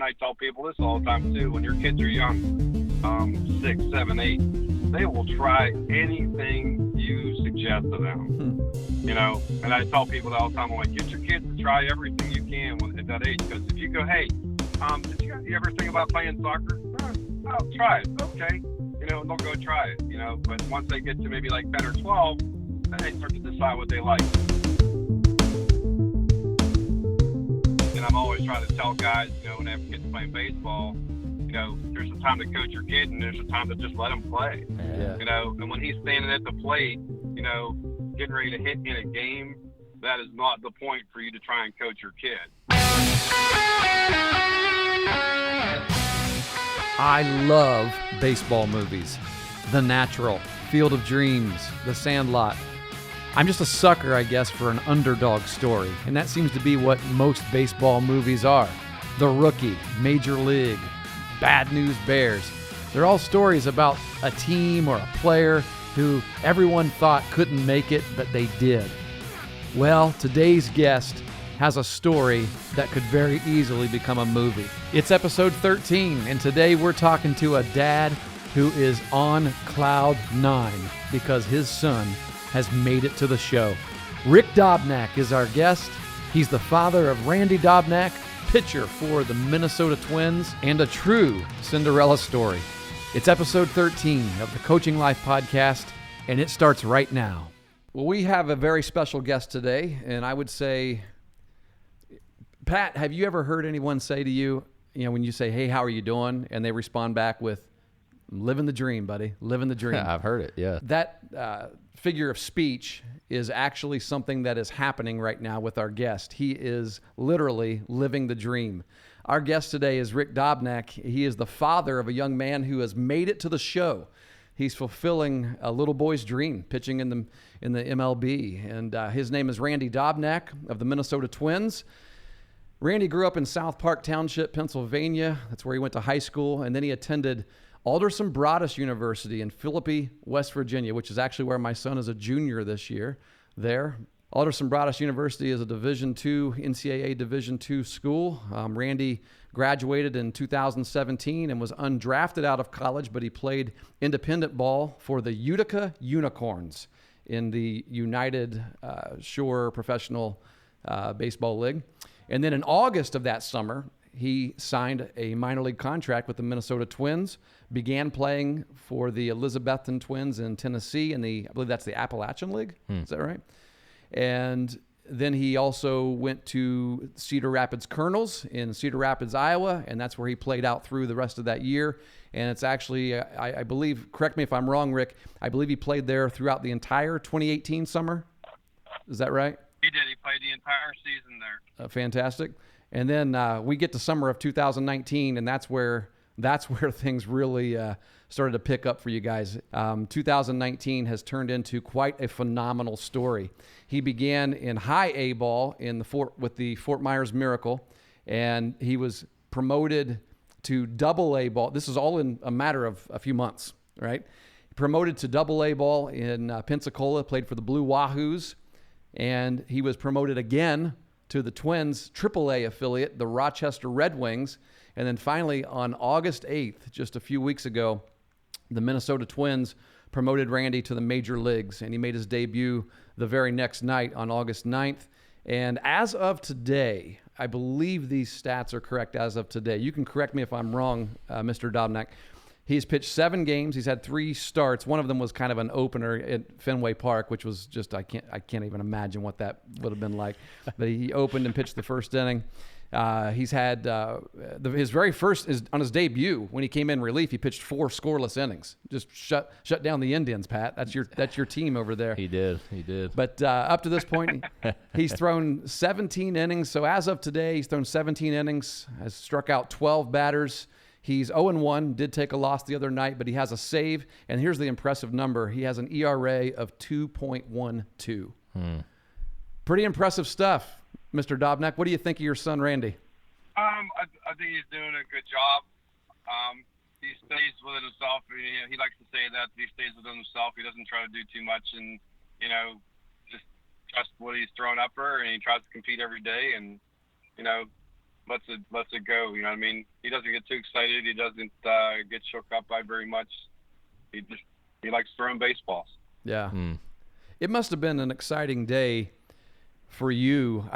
I tell people this all the time too. When your kids are young, 6, 7, 8, they will try anything you suggest to them. And I tell people all the time, I'm like, get your kids to try everything you can at that age. Because if you go, hey, you ever think about playing soccer? Oh, try it. Okay. And they'll go try it, But once they get to maybe like 10 or 12, then they start to decide what they like. And I'm always trying to tell guys, when they have kids playing baseball, there's a time to coach your kid and there's a time to just let them play. Yeah. And when he's standing at the plate, getting ready to hit in a game, that is not the point for you to try and coach your kid. I love baseball movies. The Natural, Field of Dreams, The Sandlot. I'm just a sucker, I guess, for an underdog story, and that seems to be what most baseball movies are. The Rookie, Major League, Bad News Bears. They're all stories about a team or a player who everyone thought couldn't make it, but they did. Well, today's guest has a story that could very easily become a movie. It's episode 13, and today we're talking to a dad who is on cloud 9 because his son has made it to the show. Rick Dobnak is our guest. He's the father of Randy Dobnak, pitcher for the Minnesota Twins, and a true Cinderella story. It's episode 13 of the Coaching Life podcast, and it starts right now. Well, we have a very special guest today, and I would say, Pat, have you ever heard anyone say to you, when you say, hey, how are you doing? And they respond back with, living the dream, buddy, living the dream. I've heard it, yeah. That figure of speech is actually something that is happening right now with our guest. He is literally living the dream. Our guest today is Rick Dobnak. He is the father of a young man who has made it to the show. He's fulfilling a little boy's dream, pitching in the MLB. And his name is Randy Dobnak of the Minnesota Twins. Randy grew up in South Park Township, Pennsylvania. That's where he went to high school. And then he attended Alderson Broaddus University in Philippi, West Virginia, which is actually where my son is a junior this year there. Alderson Broaddus University is a Division II, NCAA Division II school. Randy graduated in 2017 and was undrafted out of college, but he played independent ball for the Utica Unicorns in the United Shore Professional Baseball League. And then in August of that summer, he signed a minor league contract with the Minnesota Twins, began playing for the Elizabethton Twins in Tennessee, I believe that's the Appalachian League. Is that right? And then he also went to Cedar Rapids Colonels in Cedar Rapids, Iowa, and that's where he played out through the rest of that year. And it's actually, I believe, correct me if I'm wrong, Rick, I believe he played there throughout the entire 2018 summer. Is that right? He did. He played the entire season there. Fantastic. And then we get to summer of 2019, and that's where things really started to pick up for you guys. 2019 has turned into quite a phenomenal story. He began in high A ball with the Fort Myers Miracle, and he was promoted to double A ball. This is all in a matter of a few months, right? Promoted to double A ball in Pensacola, played for the Blue Wahoos, and he was promoted again to the Twins' AAA affiliate, the Rochester Red Wings. And then finally, on August 8th, just a few weeks ago, the Minnesota Twins promoted Randy to the major leagues, and he made his debut the very next night on August 9th. And as of today, I believe these stats are correct as of today. You can correct me if I'm wrong, Mr. Dobnak. He's pitched 7 games. He's had 3 starts. One of them was kind of an opener at Fenway Park, which was just I can't even imagine what that would have been like. But he opened and pitched the first inning. He's had his very first on his debut when he came in relief. He pitched 4 scoreless innings. Just shut down the Indians, Pat. That's your team over there. He did. But up to this point, he's thrown 17 innings. So as of today, he's thrown 17 innings. Has struck out 12 batters. He's 0-1, did take a loss the other night, but he has a save. And here's the impressive number. He has an ERA of 2.12. Pretty impressive stuff, Mr. Dobnak. What do you think of your son, Randy? I think he's doing a good job. He stays within himself. He likes to say that he stays within himself. He doesn't try to do too much and, just trust what he's thrown up for, and he tries to compete every day. And, lets it go. You know what I mean? He doesn't get too excited. He doesn't get shook up by very much. He likes throwing baseballs. Yeah. It must have been an exciting day for you.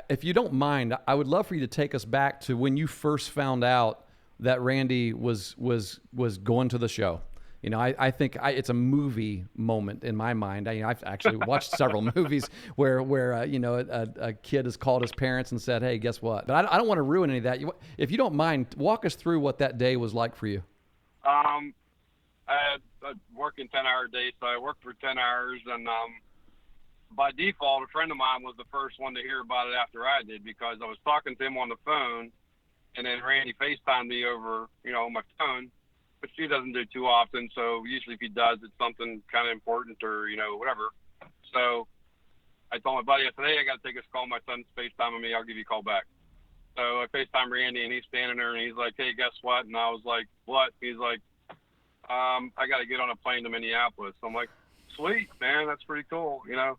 If you don't mind, I would love for you to take us back to when you first found out that Randy was going to the show. You know, I think it's a movie moment in my mind. I've actually watched several movies where you know, a kid has called his parents and said, "Hey, guess what?" But I don't want to ruin any of that. If you don't mind, walk us through what that day was like for you. I had working 10-hour days, so I worked for 10 hours, and by default, a friend of mine was the first one to hear about it after I did, because I was talking to him on the phone, and then Randy FaceTimed me over, you know, my phone, which he doesn't do too often. So usually if he does, it's something kind of important or, you know, whatever. So I told my buddy, I said, "Hey, I got to take this call. My son's FaceTiming me. I'll give you a call back." So I FaceTime Randy, and he's standing there, and he's like, "Hey, guess what?" And I was like, "What?" He's like, "I got to get on a plane to Minneapolis." I'm like, "Sweet, man. That's pretty cool, you know."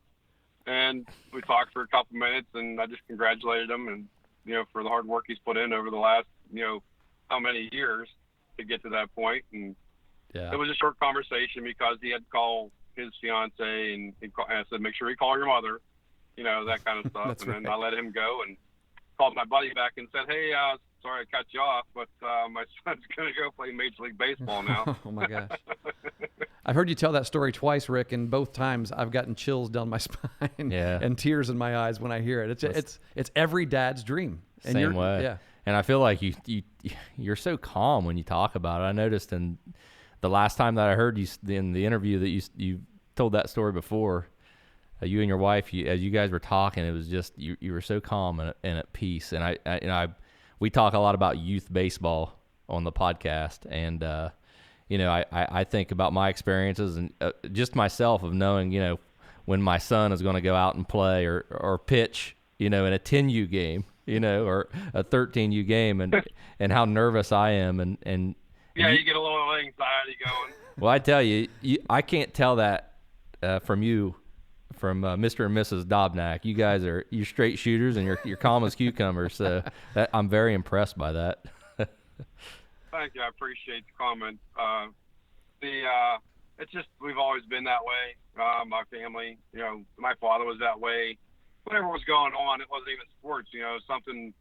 And we talked for a couple minutes, and I just congratulated him, and, you know, for the hard work he's put in over the last, you know, how many years to get to that point. And it was a short conversation because he had to call his fiance, and I said, "Make sure you call your mother," you know, that kind of stuff. And then I let him go and called my buddy back and said, "Hey, sorry I cut you off, but my son's going to go play Major League Baseball now." Oh, my gosh. I've heard you tell that story twice, Rick, and both times I've gotten chills down my spine and tears in my eyes when I hear it. It's every dad's dream. And same way. Yeah. And I feel like you're so calm when you talk about it. I noticed in the last time that I heard you in the interview that you told that story before, you and your wife, as you guys were talking, it was just you were so calm and at peace. And we talk a lot about youth baseball on the podcast, and you know, I think about my experiences and just myself of knowing, you know, when my son is going to go out and play or pitch, you know, in a 10U game, you know, or a 13U game, and how nervous I am, and you get a little anxiety going. Well, I tell you, I can't tell that from you, from Mr. and Mrs. Dobnak. You guys you're straight shooters, and you're calm as cucumbers. So I'm very impressed by that. Thank you. I appreciate the comment. It's just, we've always been that way. My family, you know, my father was that way. Whatever was going on, it wasn't even sports. You know, something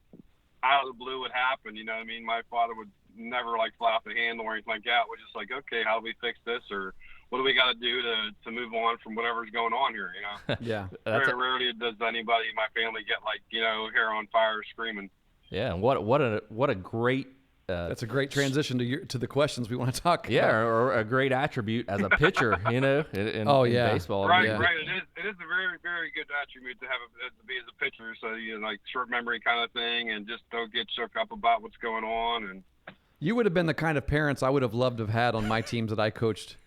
out of the blue would happen. You know what I mean? My father would never like fly off the handle or anything like that. We're just like, okay, how do we fix this, or what do we got to do to move on from whatever's going on here? You know? Yeah. Very rarely does anybody in my family get, like, you know, hair on fire screaming. Yeah, and what a great. That's a great transition to the questions we want to talk about. Yeah, or a great attribute as a pitcher, you know, in baseball. Right, yeah. right. It is a very, very good attribute to be as a pitcher. So, you know, like short memory kind of thing, and just don't get shook up about what's going on. And you would have been the kind of parents I would have loved to have had on my teams that I coached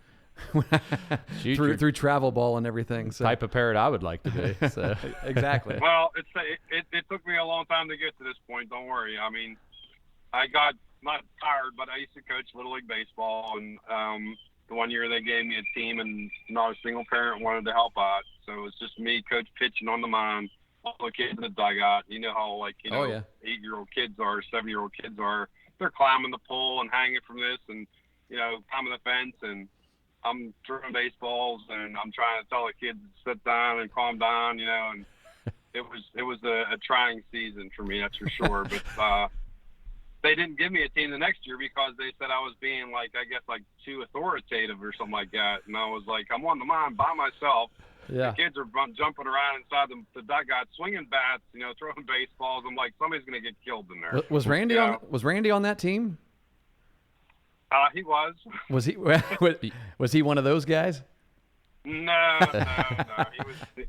through travel ball and everything. So. Type of parent I would like to be. So. Exactly. Well, it took me a long time to get to this point. Don't worry. I mean, I got not tired, but I used to coach Little League Baseball, and the one year they gave me a team, and not a single parent wanted to help out. So it was just me, coach, pitching on the mound, all the kids in the dugout. You know how, like, you know, 8-year-old kids are, 7-year-old kids are. They're climbing the pole and hanging from this, and, you know, climbing the fence, and I'm throwing baseballs, and I'm trying to tell the kids to sit down and calm down, you know, and it was a trying season for me, that's for sure. But they didn't give me a team the next year because they said I was being, like, I guess, like, too authoritative or something like that. And I was like, I'm on the mound by myself. Yeah. The kids are jumping around inside the dugout, swinging bats, you know, throwing baseballs. I'm like, somebody's going to get killed in there. Was Randy on that team? He was. Was he? Was he one of those guys? No.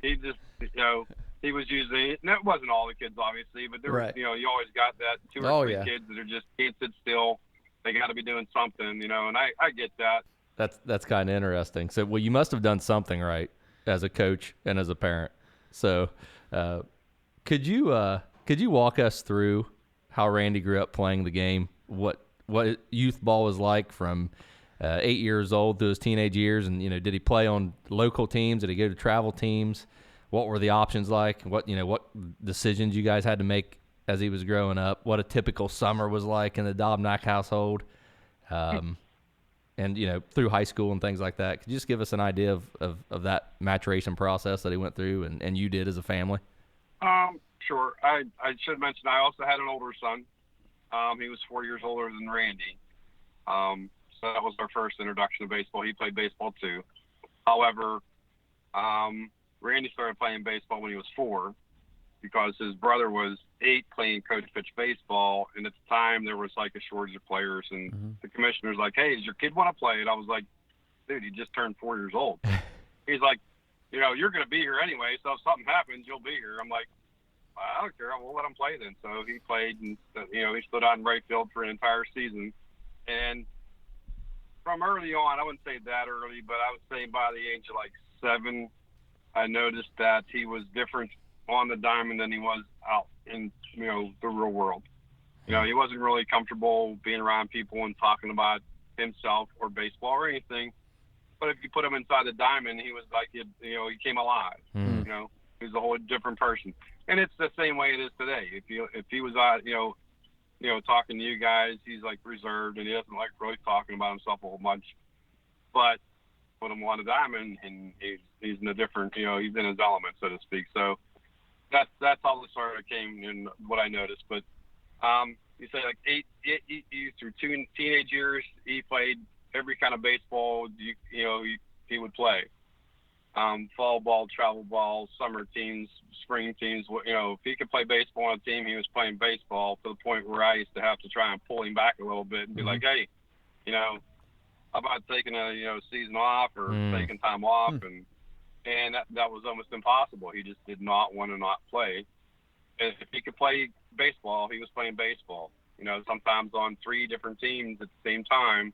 He just, you know, he was usually. No, it wasn't all the kids, obviously, but there was, you know, you always got that 2 or 3 kids that are just can't sit still. They got to be doing something, you know, and I get that. That's kind of interesting. So, well, you must have done something right as a coach and as a parent. So, could you walk us through how Randy grew up playing the game? What youth ball was like from 8 years old through his teenage years, and, you know, did he play on local teams? Did he go to travel teams? What were the options like? What decisions you guys had to make as he was growing up, what a typical summer was like in the Dobnak household, and through high school and things like that. Could you just give us an idea of that maturation process that he went through and you did as a family? Sure. I should mention I also had an older son. He was 4 years older than Randy. So that was our first introduction to baseball. He played baseball too. However, Randy started playing baseball when he was 4 because his brother was 8 playing coach pitch baseball. And at the time there was like a shortage of players, and the commissioner's like, "Hey, does your kid want to play?" And I was like, "Dude, he just turned 4 years old." He's like, "You're going to be here anyway. So if something happens, you'll be here." I'm like, "I don't care. We'll let him play then." So he played, and he stood on right field for an entire season. And from early on, I wouldn't say that early, but I would say by the age of like 7, I noticed that he was different on the diamond than he was out in the real world. He wasn't really comfortable being around people and talking about himself or baseball or anything. But if you put him inside the diamond, he was like he came alive. He was a whole different person. And it's the same way it is today. If he was out, talking to you guys, he's like reserved and he doesn't like really talking about himself a whole bunch. But put him on a diamond and he's in a different, he's in his element, so to speak. So that's how the sort of came in what I noticed. But you say like 8 through 2 teenage years, he played every kind of baseball he would play. Fall ball, travel ball, summer teams, spring teams. If he could play baseball on a team, he was playing baseball, to the point where I used to have to try and pull him back a little bit and be like, "Hey, how about taking a season off or taking time off?" And that was almost impossible. He just did not want to not play. And if he could play baseball, he was playing baseball. Sometimes on 3 different teams at the same time.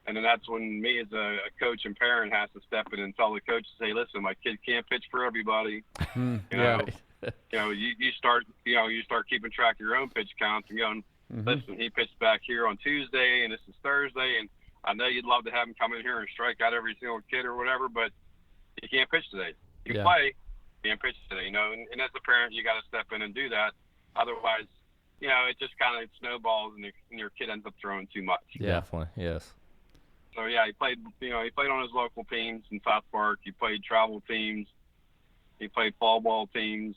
And then that's when me as a coach and parent has to step in and tell the coach to say, "Listen, my kid can't pitch for everybody." You start keeping track of your own pitch counts and going, "Listen, he pitched back here on Tuesday and this is Thursday, and I know you'd love to have him come in here and strike out every single kid or whatever, but he can't pitch today. You play, he can't pitch today." And as a parent, you got to step in and do that. Otherwise, it just kind of snowballs and your kid ends up throwing too much. Definitely, yes. So he played. He played on his local teams in South Park. He played travel teams. He played fall ball teams.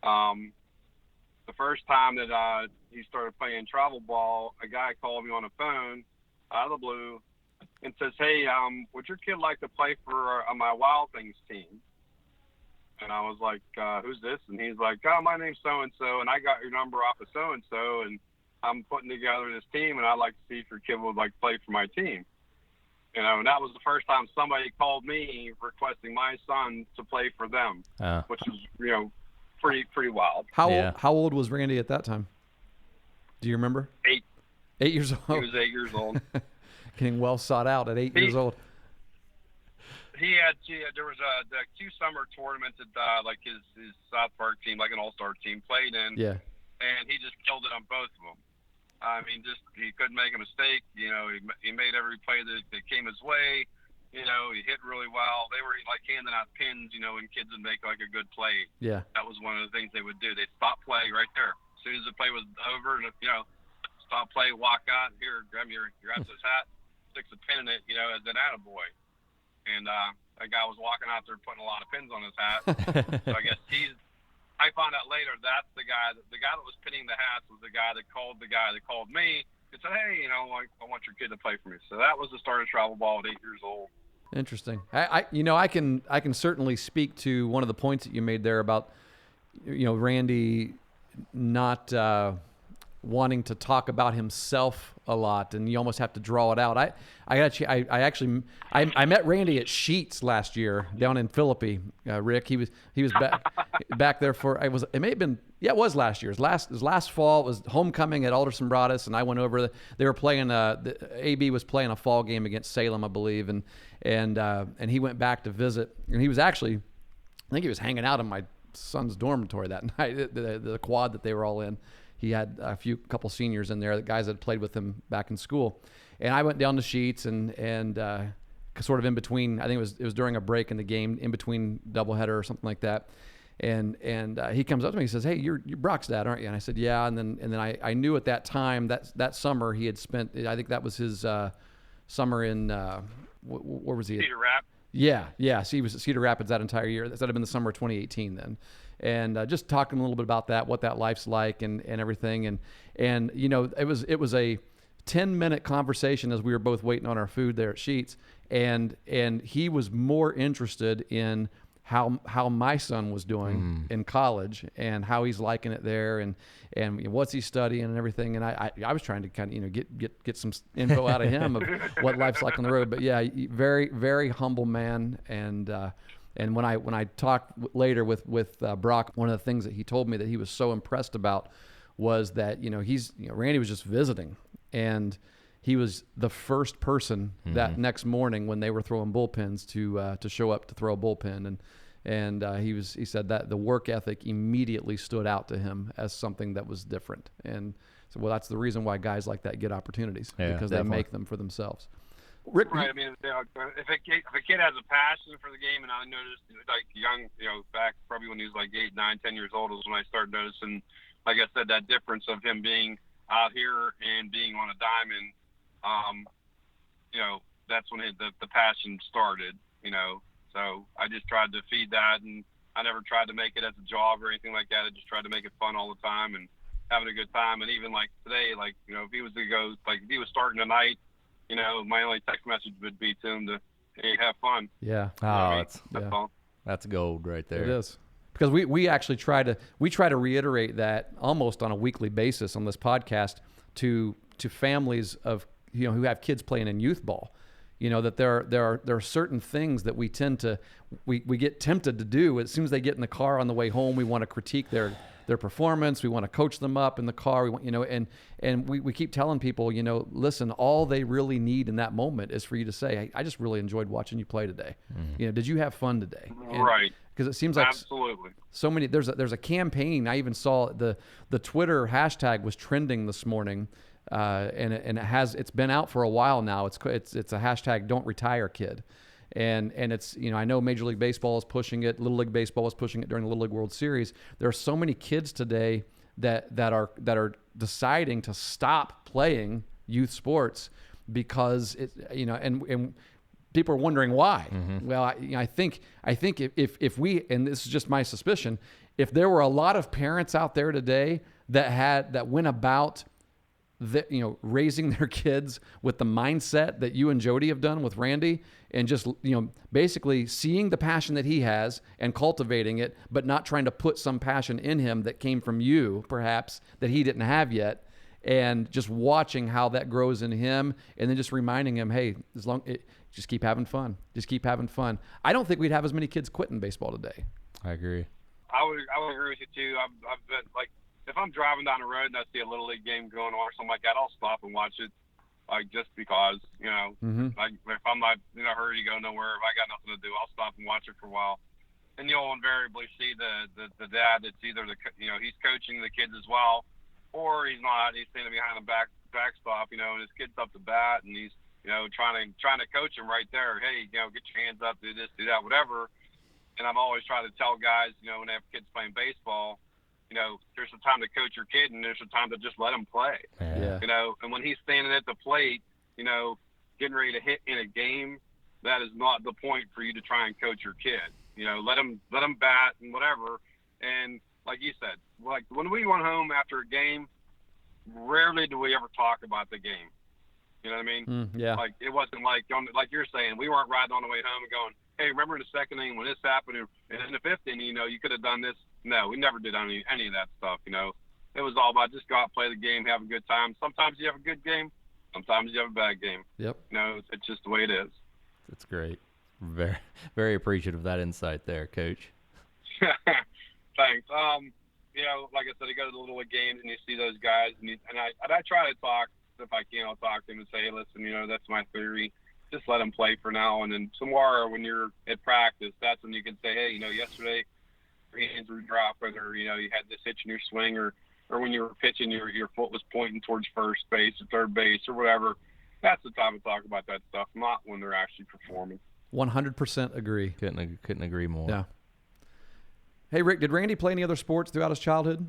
The first time that he started playing travel ball, a guy called me on the phone out of the blue and says, "Hey, would your kid like to play for my Wild Things team?" And I was like, "Who's this?" And he's like, "Oh, my name's so and so, and I got your number off of so and so, and I'm putting together this team, and I'd like to see if your kid would like play for my team." And that was the first time somebody called me requesting my son to play for them, which was, pretty wild. How old was Randy at that time? Do you remember? 8. 8 years old. He was 8 years old. Getting well sought out at 8 years old. There was the 2 summer tournaments that like his South Park team, like an all-star team, played in. Yeah. And he just killed it on both of them. I mean, he couldn't make a mistake. He made every play that came his way. He hit really well. They were like handing out pins, when kids would make like a good play. Yeah. That was one of the things they would do. They'd stop play right there. As soon as the play was over, and stop play, walk out, here, grab your Raptors hat, sticks a pin in it, as an attaboy. And that guy was walking out there putting a lot of pins on his hat. So I guess I found out later that's the guy that was pinning the hats was the guy that called me and said, "Hey, I want your kid to play for me." So that was the start of travel ball at 8 years old. Interesting. I can certainly speak to one of the points that you made there about Randy not wanting to talk about himself a lot, and you almost have to draw it out. I met Randy at Sheets last year down in Philippi. Rick, he was back there for it may have been it was last year. It was last fall. It was homecoming at Alderson Broadus, and I went over. They were playing. The AB was playing a fall game against Salem, I believe, and he went back to visit, and he was actually, I think he was hanging out in my son's dormitory that night, the quad that they were all in. He had a couple seniors in there, the guys that had played with him back in school. And I went down to Sheets and sort of in between, I think it was during a break in the game, in between doubleheader or something like that. And he comes up to me, he says, "Hey, you're Brock's dad, aren't you?" And I said, "Yeah." And then I knew at that time that summer he had spent, I think that was his summer in where was he? Cedar Rapids. Yeah. So he was at Cedar Rapids that entire year. That would have been the summer of 2018 then. And just talking a little bit about that, what that life's like, and everything. And you know, it was a 10-minute conversation as we were both waiting on our food there at Sheetz, and he was more interested in how my son was doing in college and how he's liking it there, and what's he studying and everything. And I was trying to kind of, you know, get some info out of him of what life's like on the road. But yeah, very, very humble man. And when I talked later with Brock, one of the things that he told me that he was so impressed about was that, you know, Randy was just visiting, and he was the first person that next morning when they were throwing bullpens to show up to throw a bullpen. And he said that the work ethic immediately stood out to him as something that was different. And so, well, that's the reason why guys like that get opportunities, because they make them for themselves. Rick, right. I mean, if a kid has a passion for the game, and I noticed, like, young, you know, back probably when he was like 8, 9, 10 years old was when I started noticing, like I said, that difference of him being out here and being on a diamond. You know, that's when the passion started, you know. So I just tried to feed that, and I never tried to make it as a job or anything like that. I just tried to make it fun all the time and having a good time. And even like today, like, you know, if he was to go, like if he was starting tonight, you know, my only text message would be to him to, hey, have fun. Yeah. Oh, I mean, that's all. That's gold right there. It is. Because we actually try to reiterate that almost on a weekly basis on this podcast to families of, you know, who have kids playing in youth ball. You know, that there are certain things that we get tempted to do. As soon as they get in the car on the way home, we want to critique their performance. We want to coach them up in the car. We want, you know, and we keep telling people, you know, listen, all they really need in that moment is for you to say, hey, I just really enjoyed watching you play today. You know, did you have fun today? Right. Because it seems like absolutely so many. There's a campaign. I even saw the Twitter hashtag was trending this morning. And it's been out for a while now. It's a hashtag Don't Retire Kid, and it's, you know, I know Major League Baseball is pushing it, Little League Baseball is pushing it during the Little League World Series. There are so many kids today that are deciding to stop playing youth sports because it, you know, and people are wondering why. Well, I think if we, and this is just my suspicion, if there were a lot of parents out there today that went about you know, raising their kids with the mindset that you and Jody have done with Randy, and just, you know, basically seeing the passion that he has and cultivating it, but not trying to put some passion in him that came from you, perhaps, that he didn't have yet, and just watching how that grows in him, and then just reminding him, hey, just keep having fun. Just keep having fun. I don't think we'd have as many kids quitting baseball today. I agree. I would agree with you too. I've been like, if I'm driving down the road and I see a Little League game going on or something like that, I'll stop and watch it, like, just because, you know, like, if I'm not in a hurry to go nowhere, if I got nothing to do, I'll stop and watch it for a while. And you'll invariably see the dad that's either you know, he's coaching the kids as well, or he's not. He's standing behind the backstop, you know, and his kid's up to bat, and he's, you know, trying to coach him right there. Hey, you know, get your hands up, do this, do that, whatever. And I'm always trying to tell guys, you know, when they have kids playing baseball, you know, there's a time to coach your kid, and there's a time to just let him play. Yeah. You know, and when he's standing at the plate, you know, getting ready to hit in a game, that is not the point for you to try and coach your kid. You know, let him bat and whatever. And like you said, like when we went home after a game, rarely do we ever talk about the game. You know what I mean? Yeah. Like, it wasn't like you're saying, we weren't riding on the way home and going, hey, remember in the second inning when this happened, and in the fifth inning, you know, you could have done this. No, we never did any of that stuff, you know. It was all about just go out, play the game, have a good time. Sometimes you have a good game. Sometimes you have a bad game. Yep. You know, it's just the way it is. That's great. Very, very appreciative of that insight there, Coach. Thanks. You know, like I said, I go to the Little League games and you see those guys, and I try to talk, if I can, I'll talk to them and say, hey, listen, you know, that's my theory. Just let them play for now, and then tomorrow when you're at practice, that's when you can say, hey, you know, yesterday your hands were dropped, whether, you know, you had this hitch in your swing, or when you were pitching, your foot was pointing towards first base or third base or whatever. That's the time to talk about that stuff, not when they're actually performing. 100% agree. Couldn't agree more. Yeah. Hey, Rick, did Randy play any other sports throughout his childhood?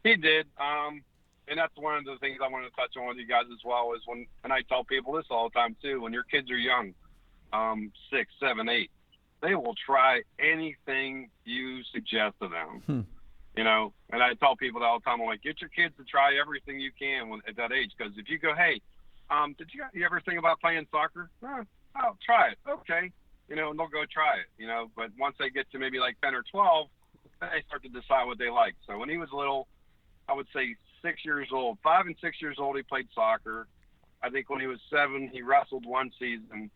He did. And that's one of the things I wanted to touch on with you guys as well is and I tell people this all the time too, when your kids are young, 6, 7, 8, they will try anything you suggest to them. You know, and I tell people that all the time, I'm like, get your kids to try everything you can at that age. Because if you go, hey, did you ever think about playing soccer? I'll try it. Okay. You know, and they'll go try it, you know. But once they get to maybe like 10 or 12, then they start to decide what they like. So when he was little, I would say 6 years old, 5 and 6 years old, he played soccer. I think when he was 7, he wrestled one season.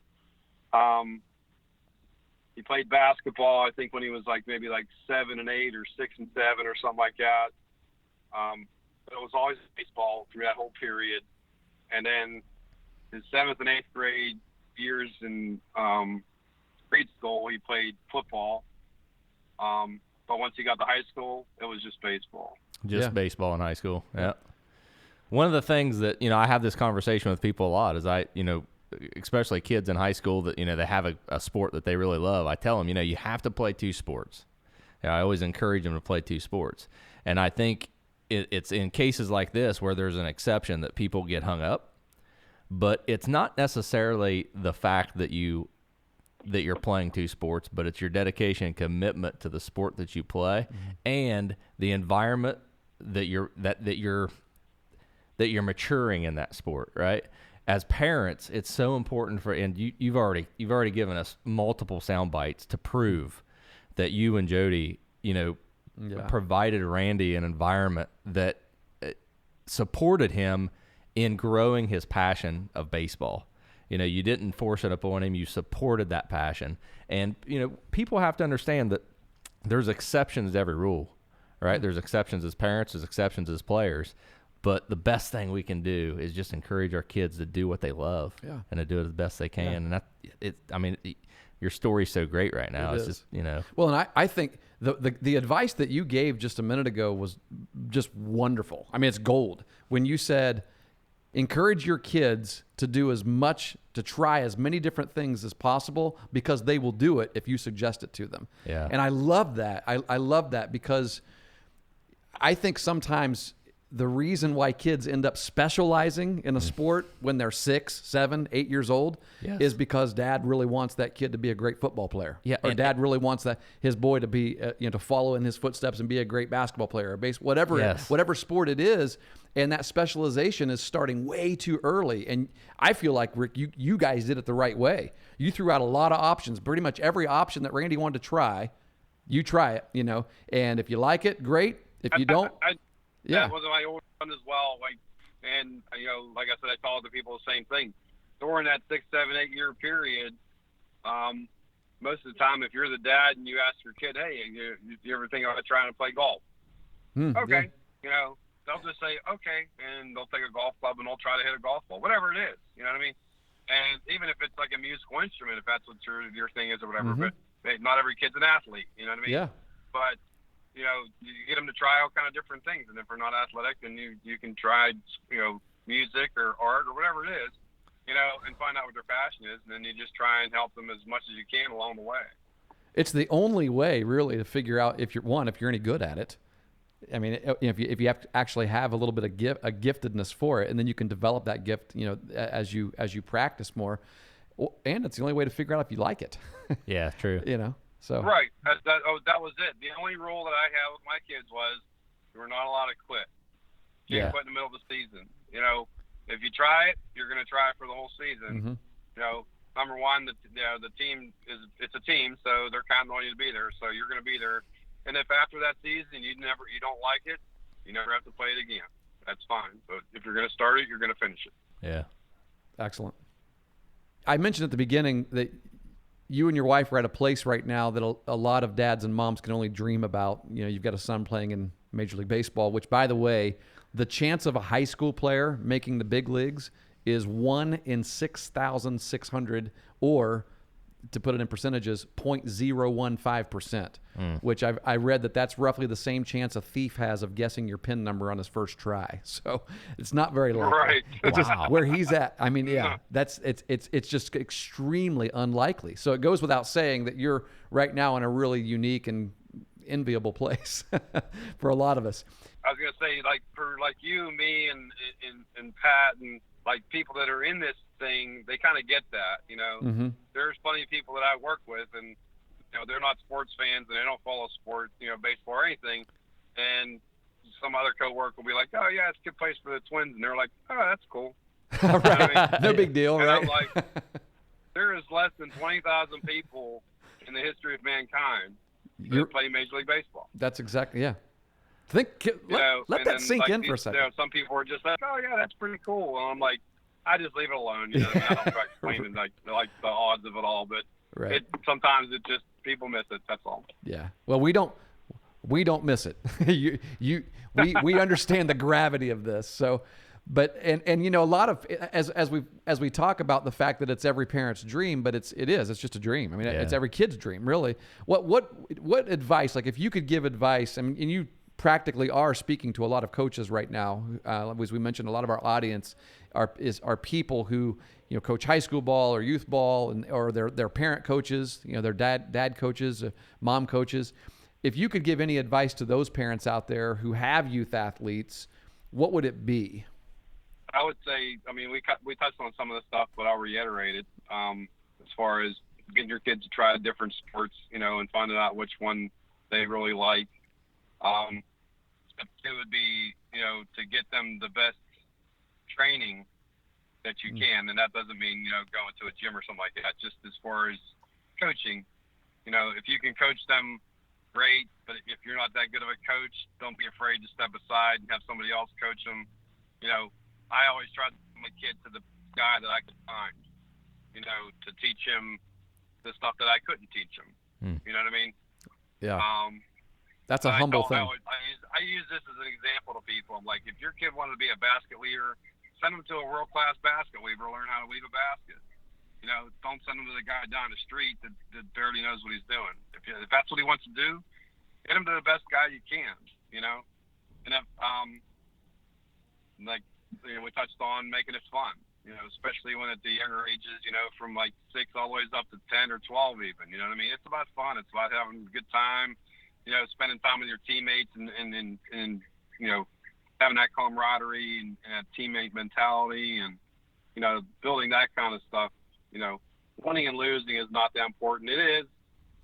He played basketball, I think, when he was maybe 7 and 8 or 6 and 7 or something like that. But it was always baseball through that whole period. And then his 7th and 8th grade years in grade school, he played football. But once he got to high school, it was just baseball. Just baseball in high school. Yeah. One of the things that, I have this conversation with people a lot is especially kids in high school that, they have a sport that they really love. I tell them, you have to play 2 sports. I always encourage them to play 2 sports. And I think it's in cases like this where there's an exception that people get hung up, but it's not necessarily the fact that you're playing 2 sports, but it's your dedication and commitment to the sport that you play and the environment that you're maturing in that sport, right? As parents, it's so important and you've already given us multiple sound bites to prove that you and Jody, provided Randy an environment that supported him in growing his passion of baseball. You didn't force it upon him. You supported that passion. And, people have to understand that there's exceptions to every rule, right? There's exceptions as parents, there's exceptions as players. But the best thing we can do is just encourage our kids to do what they love and to do it as best they can. And your story's so great right now. It's just, Well, and I think the advice that you gave just a minute ago was just wonderful. I mean, it's gold. When you said, encourage your kids to try as many different things as possible because they will do it if you suggest it to them. Yeah. And I love that. I love that because I think sometimes the reason why kids end up specializing in a sport when they're 6, 7, 8 years old is because dad really wants that kid to be a great football player. Yeah, or dad really wants his boy to be, to follow in his footsteps and be a great basketball player or whatever sport it is. And that specialization is starting way too early. And I feel like, Rick, you guys did it the right way. You threw out a lot of options. Pretty much every option that Randy wanted to try, you try it, And if you like it, great. If you don't... That was my old one as well. Like I said, I tell other people the same thing. During that 6, 7, 8 year period, most of the time, if you're the dad and you ask your kid, hey, you ever think about trying to play golf? Okay. Yeah. They'll just say, okay, and they'll take a golf club and they'll try to hit a golf ball, whatever it is. You know what I mean? And even if it's like a musical instrument, if that's what your thing is or whatever, but not every kid's an athlete. You know what I mean? Yeah. But you get them to try all kind of different things. And if they're not athletic, then you can try, music or art or whatever it is, and find out what their passion is. And then you just try and help them as much as you can along the way. It's the only way really to figure out if you're any good at it. I mean, if you have to actually have a little bit of a giftedness for it, and then you can develop that gift, as you practice more. And it's the only way to figure out if you like it. Yeah, true. So right. That was it. The only rule that I had with my kids was you were not allowed to quit. You can't quit in the middle of the season. If you try it, you're going to try it for the whole season. Number one, the team it's a team, so they're counting on you to be there. So you're going to be there. And if after that season you don't like it, you never have to play it again. That's fine. But if you're going to start it, you're going to finish it. Yeah. Excellent. I mentioned at the beginning that you and your wife are at a place right now that a lot of dads and moms can only dream about. You've got a son playing in Major League Baseball, which, by the way, the chance of a high school player making the big leagues is 1 in 6,600, or to put it in percentages, 0.015%, which I read that's roughly the same chance a thief has of guessing your PIN number on his first try. So it's not very likely. Right. It's just where he's at. I mean, it's just extremely unlikely. So it goes without saying that you're right now in a really unique and enviable place for a lot of us. I was gonna say, like for like you, me, and Pat, and like people that are in this thing, they kind of get that. Mm-hmm. There's plenty of people that I work with, and they're not sports fans and they don't follow sports, baseball or anything, and some other coworker will be like, "Oh yeah, this kid plays for the Twins," and they're like, "Oh, that's cool." Right. No big deal, and right? I'm like, there is less than 20,000 people in the history of mankind that play Major League Baseball. That's exactly, yeah. Let that sink in for a second. Some people are just like, "Oh yeah, that's pretty cool," and I'm like, I just leave it alone. I don't try to explain like the odds of it all, but right. Sometimes it just people miss it. That's all. Yeah. Well, we don't miss it. We understand the gravity of this. So, but a lot of as we talk about the fact that it's every parent's dream, but it's just a dream. I mean, it's every kid's dream, really. What advice? Like, if you could give advice, and you practically are speaking to a lot of coaches right now. As we mentioned, a lot of our audience are people who coach high school ball or youth ball, or their parent coaches, their dad coaches, mom coaches. If you could give any advice to those parents out there who have youth athletes, what would it be? I would say, we touched on some of the stuff, but I'll reiterate it. As far as getting your kids to try different sports, and finding out which one they really like. Step 2 would be, to get them the best training that you can, and that doesn't mean going to a gym or something like that. Just as far as coaching, if you can coach them, great. But if you're not that good of a coach, don't be afraid to step aside and have somebody else coach them. I always try to put my kid to the guy that I could find, to teach him the stuff that I couldn't teach him. You know what I mean? Yeah. That's a humble thing. I use this as an example to people. I'm like, if your kid wanted to be a basket weaver, send him to a world-class basket weaver, learn how to weave a basket. Don't send him to the guy down the street that barely knows what he's doing. If that's what he wants to do, get him to the best guy you can, And if, we touched on making it fun, especially when at the younger ages, from like 6 all the way up to 10 or 12 even, you know what I mean? It's about fun. It's about having a good time, spending time with your teammates and having that camaraderie and teammate mentality and, building that kind of stuff. Winning and losing is not that important. It is,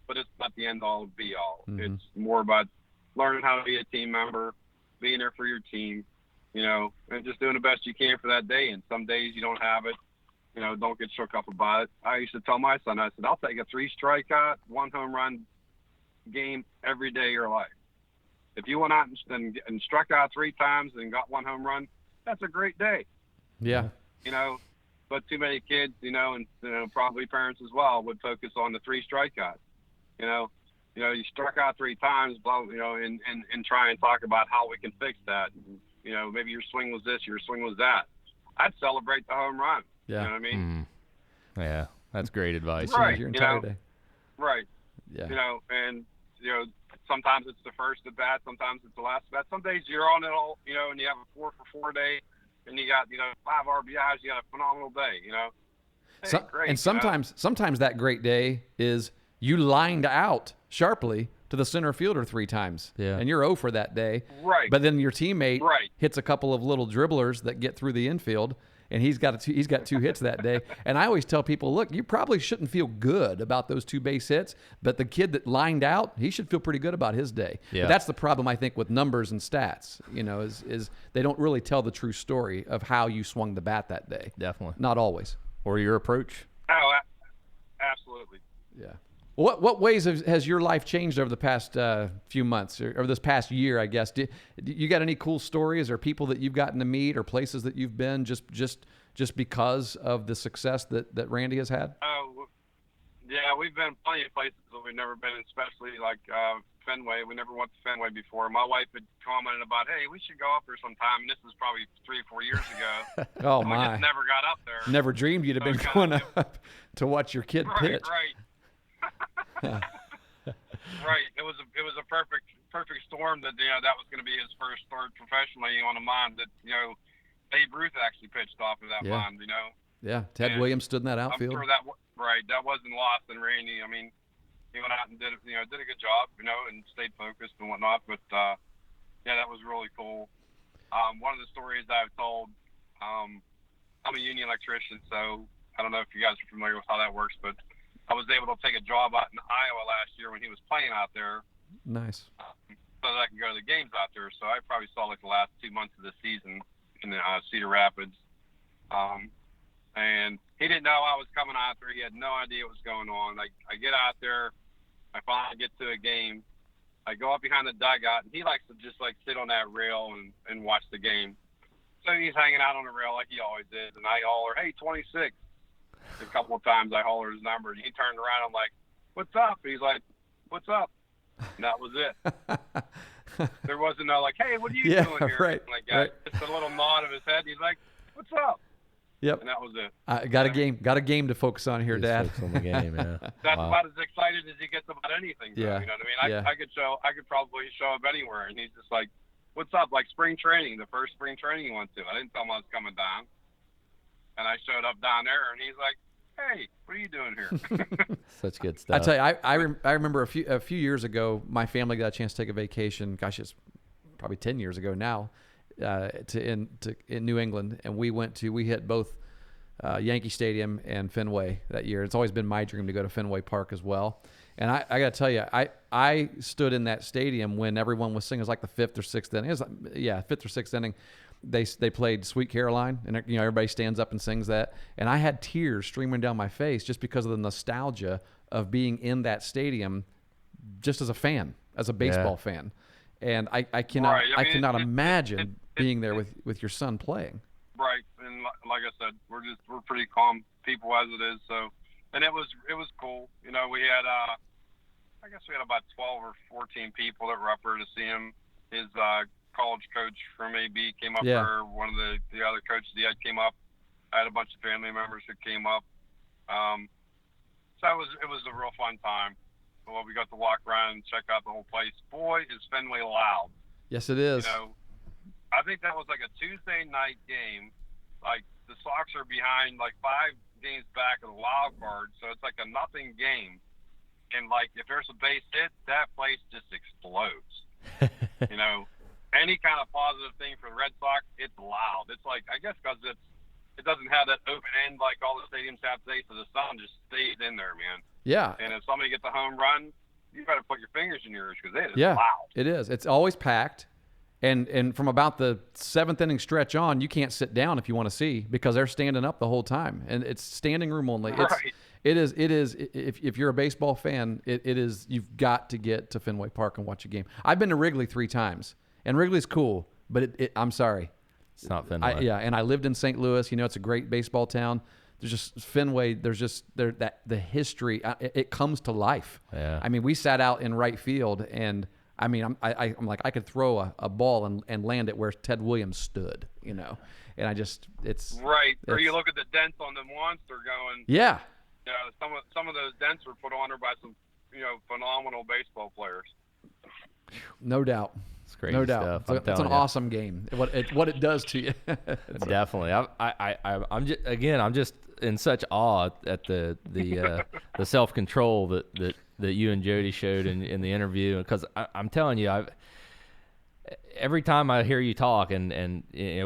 but it's not the end all be all. Mm-hmm. It's more about learning how to be a team member, being there for your team, and just doing the best you can for that day. And some days you don't have it, don't get shook up about it. I used to tell my son, I said, I'll take a 3 strikeout, 1 home run game every day of your life. If you went out and struck out 3 times and got 1 home run, that's a great day. Yeah. But too many kids, and probably parents as well, would focus on the 3 strikeouts. You struck out 3 times, and try and talk about how we can fix that. Maybe your swing was this, your swing was that. I'd celebrate the home run. Yeah. You know what I mean? Yeah, that's great advice. Right. Your entire day. Right. Yeah. And sometimes it's the first at bat, sometimes it's the last at bat. Some days you're on it all, and you have a 4 for 4 day. And you got, 5 RBIs, you got a phenomenal day, Hey, great, and sometimes that great day is you lined out sharply to the center fielder 3 times. Yeah. And you're 0 for that day. Right. But then your teammate hits a couple of little dribblers that get through the infield, and he's got 2 hits that day. And I always tell people, look, you probably shouldn't feel good about those 2 base hits, but the kid that lined out, he should feel pretty good about his day. Yeah. But that's the problem, I think, with numbers and stats, is they don't really tell the true story of how you swung the bat that day. Definitely. Not always. Or your approach. Oh, absolutely. Yeah. What ways has your life changed over the past few months or this past year, I guess? Do you got any cool stories or people that you've gotten to meet or places that you've been just because of the success that Randy has had? Oh, yeah, we've been plenty of places that we've never been, especially like Fenway. We never went to Fenway before. My wife had commented about, hey, we should go up there sometime, and this was probably 3 or 4 years ago. Oh, and my. We just never got up there. Never dreamed you'd have been going up to watch your kid pitch. Right. Right. It was a perfect storm that that was going to be his first start professionally on a mound that Babe Ruth actually pitched off of that mound. Yeah. Ted Williams stood in that outfield. I'm sure that wasn't lost in Randy. I mean, he went out and did a good job, and stayed focused and whatnot. But yeah, that was really cool. One of the stories I've told, I'm a union electrician, so I don't know if you guys are familiar with how that works, but I was able to take a job out in Iowa last year when he was playing out there. Nice. So that I can go to the games out there. So I probably saw like the last 2 months of the season in Cedar Rapids. And he didn't know I was coming out there. He had no idea what was going on. I get out there. I finally get to a game. I go up behind the dugout, and he likes to just like sit on that rail and watch the game. So he's hanging out on the rail like he always is. And I holler, "Hey, 26." A couple of times I holler his number, and he turned around. I'm like, "What's up?" He's like, "What's up?" And that was it. There wasn't no like, "Hey, what are you doing here?" Right, like right. Just a little nod of his head. He's like, "What's up?" Yep. And that was it. I got a game to focus on here, Dad. Focus on the game, yeah. That's about as excited as he gets about anything. Though, Yeah. You know what I mean? Yeah. I could probably show up anywhere, and he's just like, "What's up?" Like spring training, the first spring training he went to. I didn't tell him I was coming down, and I showed up down there, and he's like, "Hey, what are you doing here?" Such good stuff. I tell you, I remember a few years ago, my family got a chance to take a vacation. Gosh, it's probably 10 years ago now, in New England, and we hit both Yankee Stadium and Fenway that year. It's always been my dream to go to Fenway Park as well. And I got to tell you, I stood in that stadium when everyone was singing. It was like the fifth or sixth inning. It was fifth or sixth inning. They played Sweet Caroline, and everybody stands up and sings that. And I had tears streaming down my face just because of the nostalgia of being in that stadium, just as a fan, as a baseball fan. And I cannot Right. I mean, I cannot imagine being there with your son playing. Right, and like I said, we're pretty calm people as it is. So, and it was cool. We had I guess we had about 12 or 14 people that were up there to see him. His college coach from AB came up there. One of the other coaches he had came up. I had a bunch of family members who came up. So it was a real fun time. Well, we got to walk around and check out the whole place. Boy, is Fenway loud. Yes, it is. I think that was like a Tuesday night game. Like the Sox are behind like 5 games back of the wild card, so it's like a nothing game. And like if there's a base hit, that place just explodes. Any kind of positive thing for the Red Sox, it's loud. It's like I guess because it doesn't have that open end like all the stadiums have today, so the sound just stays in there, man. Yeah. And if somebody gets a home run, you better put your fingers in your ears because it is Yeah, loud. it is. It's always packed. And from about the 7th inning stretch on, you can't sit down if you want to see because they're standing up the whole time. And it's standing room only. Right. It is. If you're a baseball fan, it is. You've got to get to Fenway Park and watch a game. I've been to Wrigley 3 times, and Wrigley's cool, but I'm sorry. It's not Fenway. And I lived in St. Louis. It's a great baseball town. There's just Fenway. There's just the history. It comes to life. Yeah. I mean, we sat out in right field, and I mean, I'm like I could throw a ball and land it where Ted Williams stood. And it's right. Or you look at the dents on the monster going. Yeah. Some of those dents were put on there by some phenomenal baseball players. No doubt. It's crazy no doubt. stuff. It's an awesome game. What it does to you. Definitely. I'm just in such awe at the self-control that you and Jody showed in the interview, because I'm telling you, every time I hear you talk and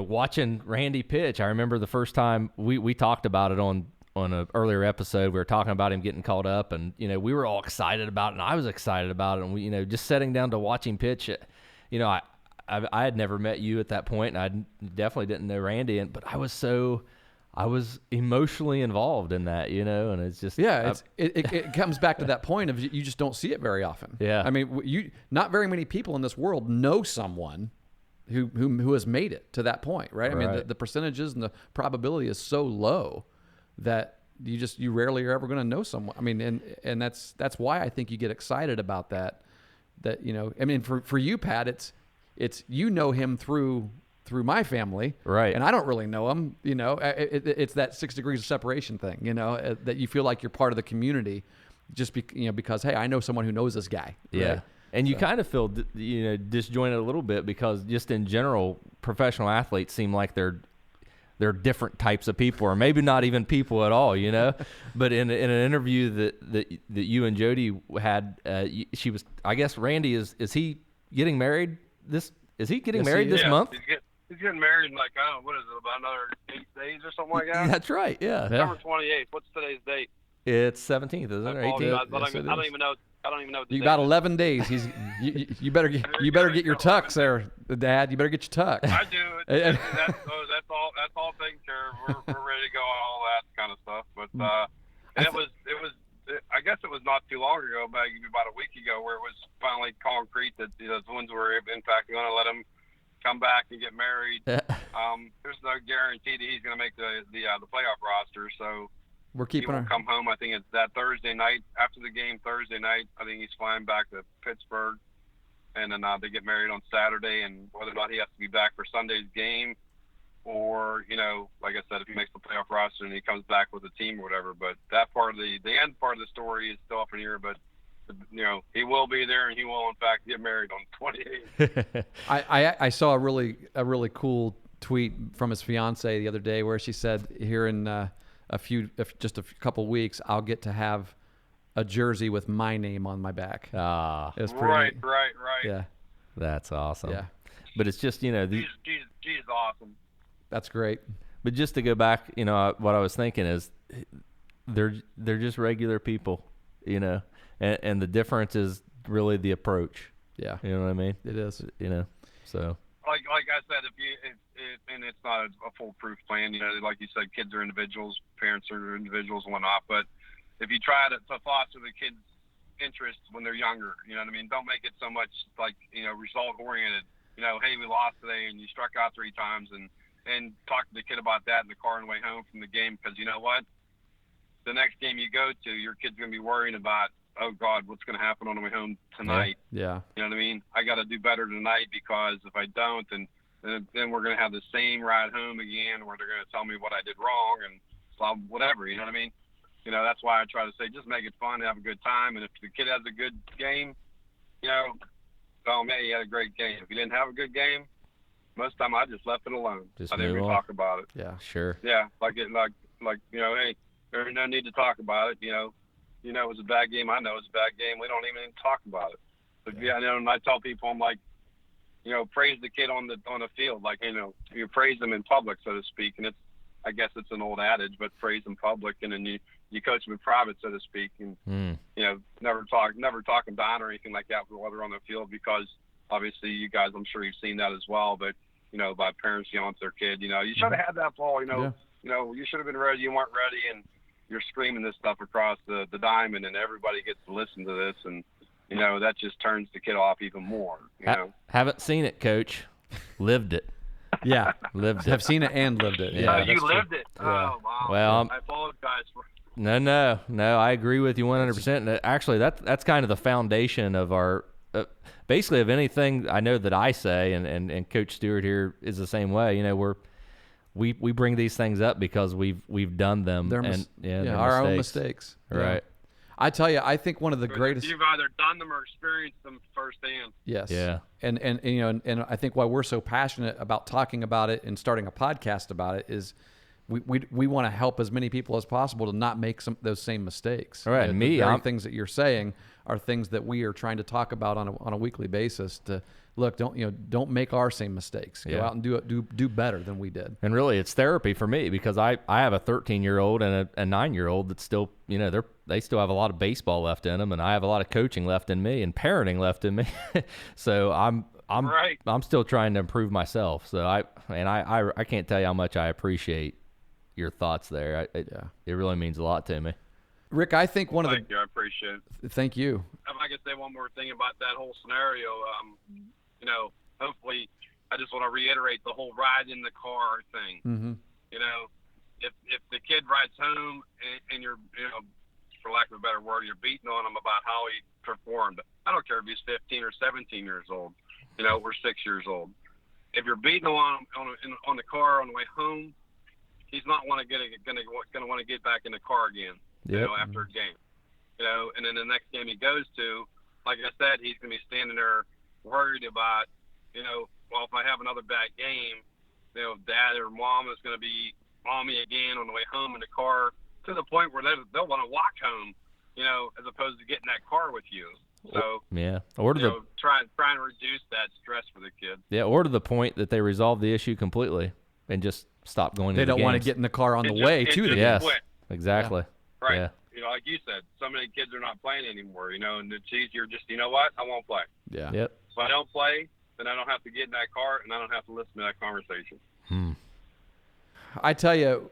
watching Randy pitch, I remember the first time we talked about it on an earlier episode. We were talking about him getting called up, and we were all excited about it, and I was excited about it, and we just sitting down to watch him pitch. I had never met you at that point, and I definitely didn't know Randy, but I was emotionally involved in that, and it's just it comes back to that point of you just don't see it very often. Yeah, I mean, not very many people in this world know someone who has made it to that point, right? I mean, the percentages and the probability is so low that you rarely are ever going to know someone. I mean, and that's why I think you get excited about that. That I mean, for you, Pat, it's him through my family, right? And I don't really know him. It's that 6 degrees of separation thing. That you feel like you're part of the community, just because hey, I know someone who knows this guy. Yeah. Right? And you kind of feel disjointed a little bit because just in general, professional athletes seem like they're they're different types of people, or maybe not even people at all, you know. But in an interview that you and Jody had, she was, I guess, Randy is he getting married this? Is he getting married this month? He's getting married in, like, I don't know, what is it, about another 8 days or something like that? That's right. Yeah. September 28th. What's today's date? It's 17th, isn't it? 18th. I don't even know. The you got 11 days. You better get your tux there, Dad. You better get your tux. I do. That's all taken care of. We're ready to go on all that kind of stuff. But and it was. I guess it was not too long ago, about a week ago, where it was finally concrete that the Twins were in fact going to let him come back and get married. There's no guarantee that he's going to make the playoff roster. So. We're keeping he will come home. I think it's that Thursday night. After the game Thursday night, I think he's flying back to Pittsburgh, and then they get married on Saturday. And whether or not he has to be back for Sunday's game, or like I said, if he makes the playoff roster and he comes back with the team or whatever. But that part of the end part of the story is still up in here. But he will be there, and he will in fact get married on 28th. I saw a really cool tweet from his fiance the other day where she said, here in just a couple weeks, I'll get to have a jersey with my name on my back. It was pretty neat. Right. Yeah, that's awesome. Yeah, but it's just she's awesome. That's great. But just to go back, what I was thinking is, they're just regular people, and the difference is really the approach. Yeah, you know what I mean. It is. So. Like I said, and it's not a foolproof plan. Like you said, kids are individuals, parents are individuals and whatnot. But if you try to foster the kids' interests when they're younger, you know what I mean? Don't make it so much like, result oriented. Hey, we lost today and you struck out 3 times, and talk to the kid about that in the car on the way home from the game, because you know what? The next game you go to, your kid's gonna be worrying about, oh God, what's going to happen on the way home tonight? Yeah. You know what I mean? I got to do better tonight, because if I don't, then we're going to have the same ride home again, where they're going to tell me what I did wrong and so whatever. You know what I mean? That's why I try to say, just make it fun, have a good time. And if the kid has a good game, tell him, hey, he had a great game. If he didn't have a good game, most of the time I just left it alone. Just I didn't even talk about it. Yeah, sure. Yeah, like hey, there's no need to talk about it. It was a bad game. I know it's a bad game. We don't even talk about it. But and I tell people, I'm like, praise the kid on the field, like you praise them in public, so to speak. And I guess it's an old adage, but praise in public, and then you coach them in private, so to speak. And never talk them down or anything like that while they're on the field, because obviously you guys, I'm sure you've seen that as well. But by parents yelling at their kid, you should have had that ball. You should have been ready. You weren't ready, and you're screaming this stuff across the diamond, and everybody gets to listen to this, and that just turns the kid off even more. Haven't seen it, Coach. Lived it. Yeah, lived it. Have seen it and lived it. Yeah, you true. lived it. Yeah. Oh wow. Well, I apologize for. No. I agree with you 100%. And actually, that's kind of the foundation of our, basically of anything I know that I say, and Coach Stewart here is the same way. We bring these things up because we've done them. They're our own mistakes. Right. Yeah. I tell you, I think one of the greatest. You've either done them or experienced them firsthand. Yes. Yeah. And I think why we're so passionate about talking about it and starting a podcast about it is we want to help as many people as possible to not make those same mistakes. All right. And the very things that you're saying are things that we are trying to talk about on a weekly basis to. Look, don't make our same mistakes. Go out and do better than we did. And really, it's therapy for me, because I have a 13-year-old and a 9-year-old that still, they still have a lot of baseball left in them, and I have a lot of coaching left in me and parenting left in me. So I'm still trying to improve myself. So I can't tell you how much I appreciate your thoughts there. It really means a lot to me. Rick, I think Thank you. I appreciate it. Thank you. If I could say one more thing about that whole scenario, hopefully, I just want to reiterate the whole ride in the car thing. Mm-hmm. If the kid rides home and you're, for lack of a better word, you're beating on him about how he performed. I don't care if he's 15 or 17 years old. We're 6 years old. If you're beating on him on the car on the way home, he's not going to want to get back in the car again. After a game, and then the next game he goes to, like I said, he's going to be standing there worried about, well, if I have another bad game, dad or mom is going to be on me again on the way home in the car, to the point where they'll want to walk home, as opposed to getting that car with you. So yeah, or to trying to reduce that stress for the kid. Yeah, or to the point that they resolve the issue completely and just stop going. They to the don't want to games. get in the car on the way to the Yes, quit. Exactly. Yeah. Right. Yeah. Like you said, so many kids are not playing anymore. And it's easier just, you know what, I won't play. Yeah. Yep. If I don't play, then I don't have to get in that car and I don't have to listen to that conversation. I tell you,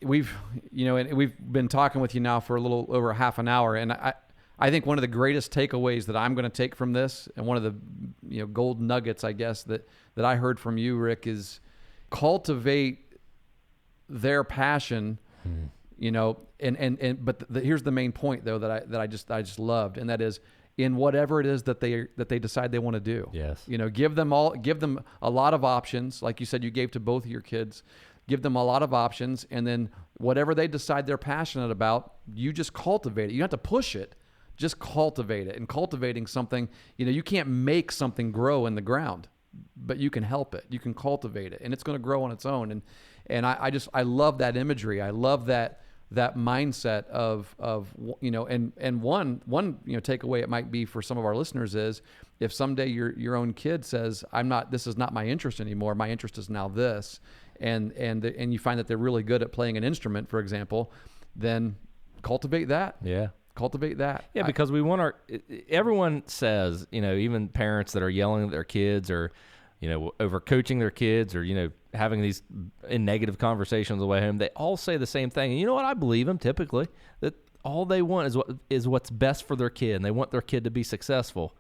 we've been talking with you now for a little over half an hour, and I think one of the greatest takeaways that I'm going to take from this, and one of the gold nuggets, I guess, that I heard from you, Rick, is cultivate their passion. But here's the main point though that I just loved, and that is in whatever it is that they decide they want to do. Yes. Give them a lot of options, like you said you gave to both of your kids. Give them a lot of options, and then whatever they decide they're passionate about, you just cultivate it. You don't have to push it, just cultivate it. And cultivating something, you can't make something grow in the ground, but you can help it. You can cultivate it, and it's going to grow on its own. And I love that imagery. I love that mindset of and one takeaway it might be for some of our listeners is, if someday your own kid says, this is not my interest anymore, my interest is now this, and you find that they're really good at playing an instrument, for example, then cultivate that. Yeah. Cultivate that. Yeah, because we want everyone says, even parents that are yelling at their kids or, over coaching their kids or, having these negative conversations on the way home, they all say the same thing. And you know what? I believe them typically, that all they want is what's best for their kid, and they want their kid to be successful.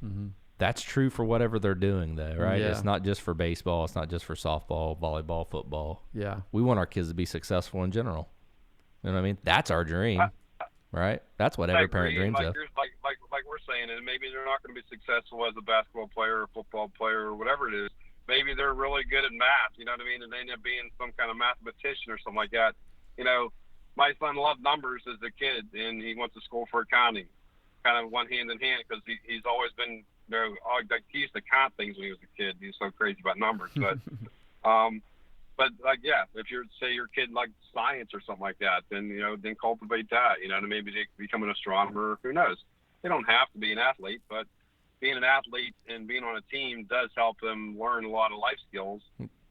Mm-hmm. That's true for whatever they're doing, though, right? Yeah. It's not just for baseball. It's not just for softball, volleyball, football. Yeah. We want our kids to be successful in general. You know what I mean? That's our dream, right? That's what every parent dreams of. Like we're saying, and maybe they're not going to be successful as a basketball player or football player or whatever it is. Maybe they're really good at math, you know what I mean? And they end up being some kind of mathematician or something like that. My son loved numbers as a kid, and he went to school for accounting, kind of went hand in hand, because he's always been, he used to count things when he was a kid. He was so crazy about numbers. But, if your kid likes science or something like that, then, then cultivate that, and maybe they become an astronomer. Who knows? They don't have to be an athlete, but being an athlete and being on a team does help them learn a lot of life skills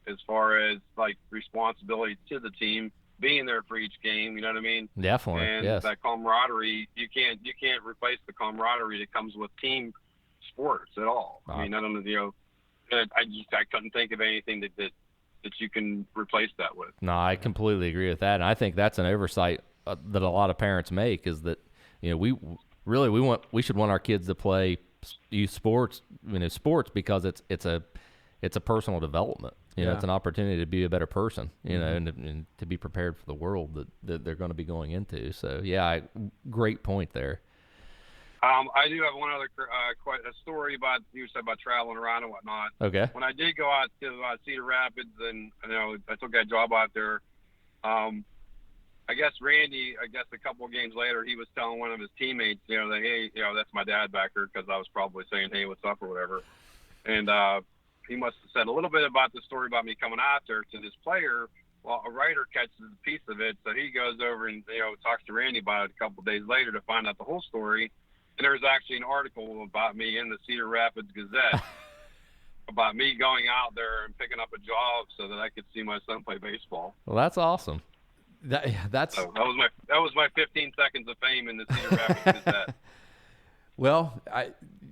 as far as like responsibility to the team, being there for each game. You know what I mean? Definitely. And yes. that camaraderie, you can't replace the camaraderie that comes with team sports at all. I mean, I don't know. I couldn't think of anything that you can replace that with. No, I completely agree with that, and I think that's an oversight that a lot of parents make, is that we should want our kids to play youth sports, sports, because it's a personal development. It's an opportunity to be a better person, and to be prepared for the world that they're going to be going into. So yeah, great point there. I do have one other a story about, you said about traveling around and whatnot. Okay. When I did go out to Cedar Rapids, and I took that job out there, I guess Randy, a couple of games later, he was telling one of his teammates, that, hey, that's my dad back there, because I was probably saying, hey, what's up or whatever. And he must have said a little bit about the story about me coming out there to this player. Well, a writer catches a piece of it, so he goes over and talks to Randy about it a couple of days later to find out the whole story. And there's actually an article about me in the Cedar Rapids Gazette about me going out there and picking up a job so that I could see my son play baseball. Well, that's awesome. That's that was my 15 seconds of fame in the Cedar Rapids Gazette. Well,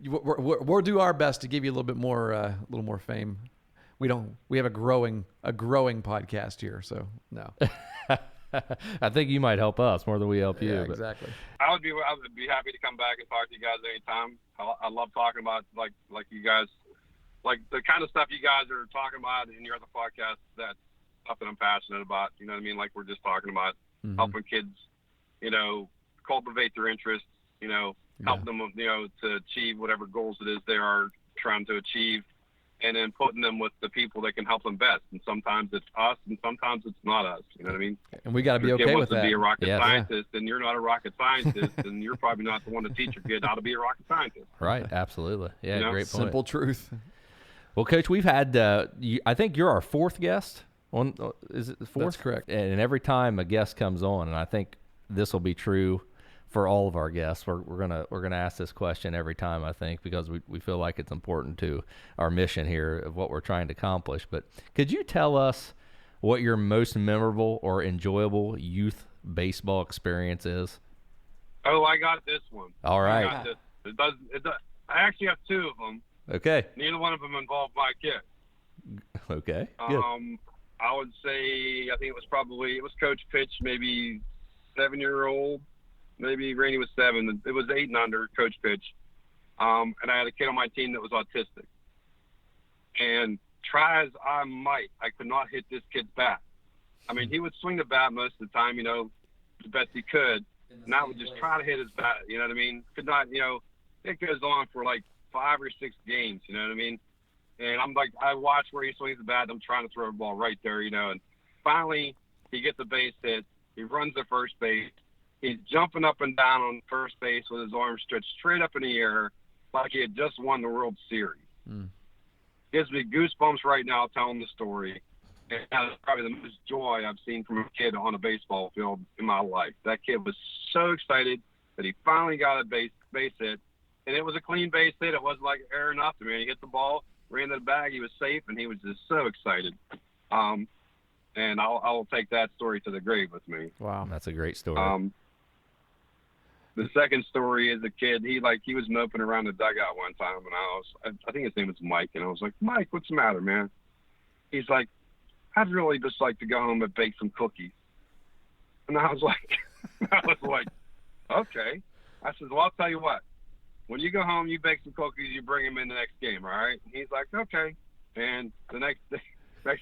we'll do our best to give you a little more fame. We have a growing podcast here, so no. I think you might help us more than we help you. Yeah, exactly. I would be happy to come back and talk to you guys anytime. I love talking about like you guys, like the kind of stuff you guys are talking about in your other podcast. That's stuff that I'm passionate about. You know what I mean? Like we're just talking about helping kids, cultivate their interests. Help them, to achieve whatever goals it is they are trying to achieve, and then putting them with the people that can help them best. And sometimes it's us, and sometimes it's not us. You know what I mean? And we got to be okay with that. If your kid wants to be a rocket scientist, and you're not a rocket scientist, and you're probably not the one to teach your kid how to be a rocket scientist. Right. Absolutely. Yeah. Great point. Simple truth. Well, Coach, we've had, I think you're our fourth guest. Is it the fourth? That's correct. And every time a guest comes on, and I think this will be true for all of our guests, we're gonna ask this question every time, I think, because we feel like it's important to our mission here of what we're trying to accomplish. But could you tell us what your most memorable or enjoyable youth baseball experience is? Oh, I got this one. All right. I got this. It does. I actually have two of them. Okay. Neither one of them involved my kid. Okay. Good. I would say, I think it was Coach Pitch, maybe 7-year-old. Maybe Randy was 7. It was 8 and under, Coach Pitch. And I had a kid on my team that was autistic. And try as I might, I could not hit this kid's bat. I mean, he would swing the bat most of the time, the best he could. And I would just try to hit his bat, you know what I mean? Could not, it goes on for like 5 or 6 games, you know what I mean? And I'm like, I watch where he swings the bat. I'm trying to throw the ball right there, and finally he gets a base hit. He runs to first base. He's jumping up and down on first base with his arms stretched straight up in the air like he had just won the World Series. Gives me goosebumps right now telling the story. And that's probably the most joy I've seen from a kid on a baseball field in my life. That kid was so excited that he finally got a base hit. And it was a clean base hit. It wasn't like air nothing, man. He hit the ball, ran to the bag, he was safe, and he was just so excited. And I'll take that story to the grave with me. Wow, that's a great story. The second story is a kid. He was moping around the dugout one time, and I think his name was Mike, and I was like, Mike, what's the matter, man? He's like, I'd really just like to go home and bake some cookies. And I was like, okay. I said, well, I'll tell you what. When you go home, you bake some cookies, you bring them in the next game, all right? And he's like, okay. And the next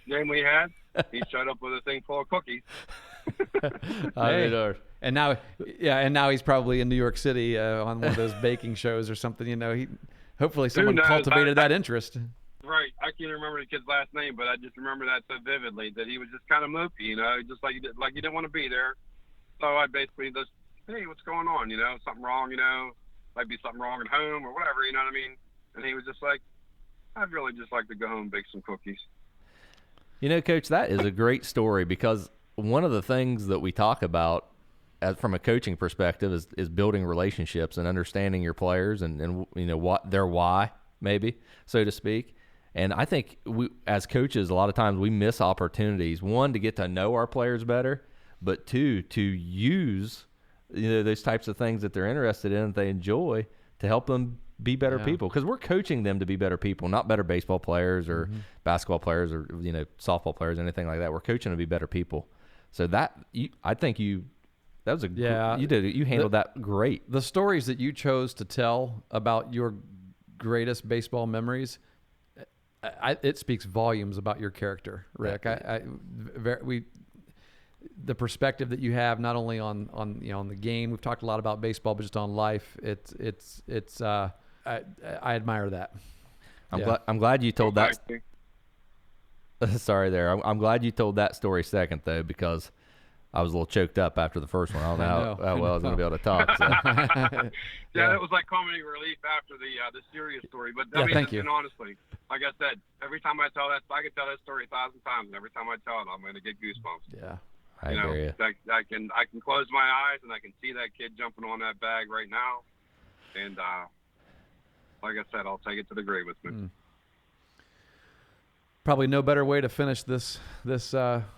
game we had, he showed up with a thing full of cookies. And now he's probably in New York City on one of those baking shows or something. Hopefully someone cultivated that interest. Right. I can't remember the kid's last name, but I just remember that so vividly, that he was just kind of mopey, just like he didn't want to be there. So I basically just, hey, what's going on? Something wrong, might be something wrong at home or whatever, you know what I mean? And he was just like, I'd really just like to go home and bake some cookies. Coach, that is a great story, because one of the things that we talk about from a coaching perspective is building relationships and understanding your players and what their why, maybe, so to speak. And I think we, as coaches, a lot of times we miss opportunities, one, to get to know our players better, but two, to use those types of things that they're interested in, that they enjoy, to help them be better people. Because we're coaching them to be better people, not better baseball players or basketball players or softball players, anything like that. We're coaching them to be better people. So you handled that great. The stories that you chose to tell about your greatest baseball memories, it speaks volumes about your character, Rick. The perspective that you have, not only on the game, we've talked a lot about baseball, but just on life. I admire that. I'm glad you told that. Sorry, there. I'm glad you told that story second, though, because I was a little choked up after the first one. I don't know how well I was going to be able to talk. So. Yeah, it was like comedy relief after the serious story. But thank you. And honestly, like I said, every time I tell that, I can tell that story 1,000 times, and every time I tell it, I'm going to get goosebumps. Yeah, I hear you. I can close my eyes and I can see that kid jumping on that bag right now, and like I said, I'll take it to the grave with me. Probably no better way to finish this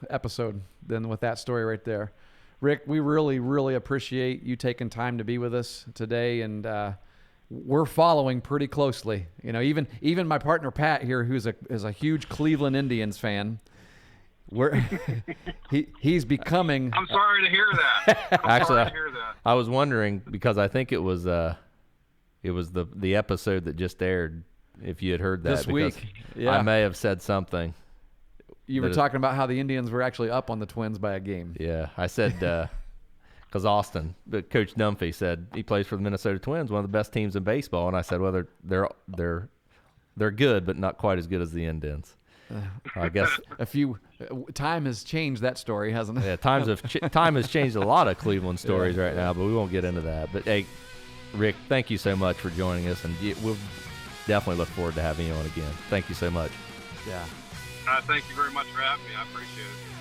episode than with that story right there. Rick, we really, really appreciate you taking time to be with us today, and we're following pretty closely. Even my partner Pat here, who's a huge Cleveland Indians fan, he's becoming. I'm sorry to hear that. Actually, I was wondering, because I think it was the episode that just aired. If you had heard that this week, I may have said something. You were talking about how the Indians were actually up on the Twins by a game. Yeah, I said because Coach Dunphy said he plays for the Minnesota Twins, one of the best teams in baseball, and I said, well, they're good, but not quite as good as the Indians. I guess time has changed that story, hasn't it? Yeah, time has changed a lot of Cleveland stories right now, but we won't get into that. But hey, Rick, thank you so much for joining us, and definitely look forward to having you on again. Thank you so much. Yeah. Thank you very much for having me. I appreciate it.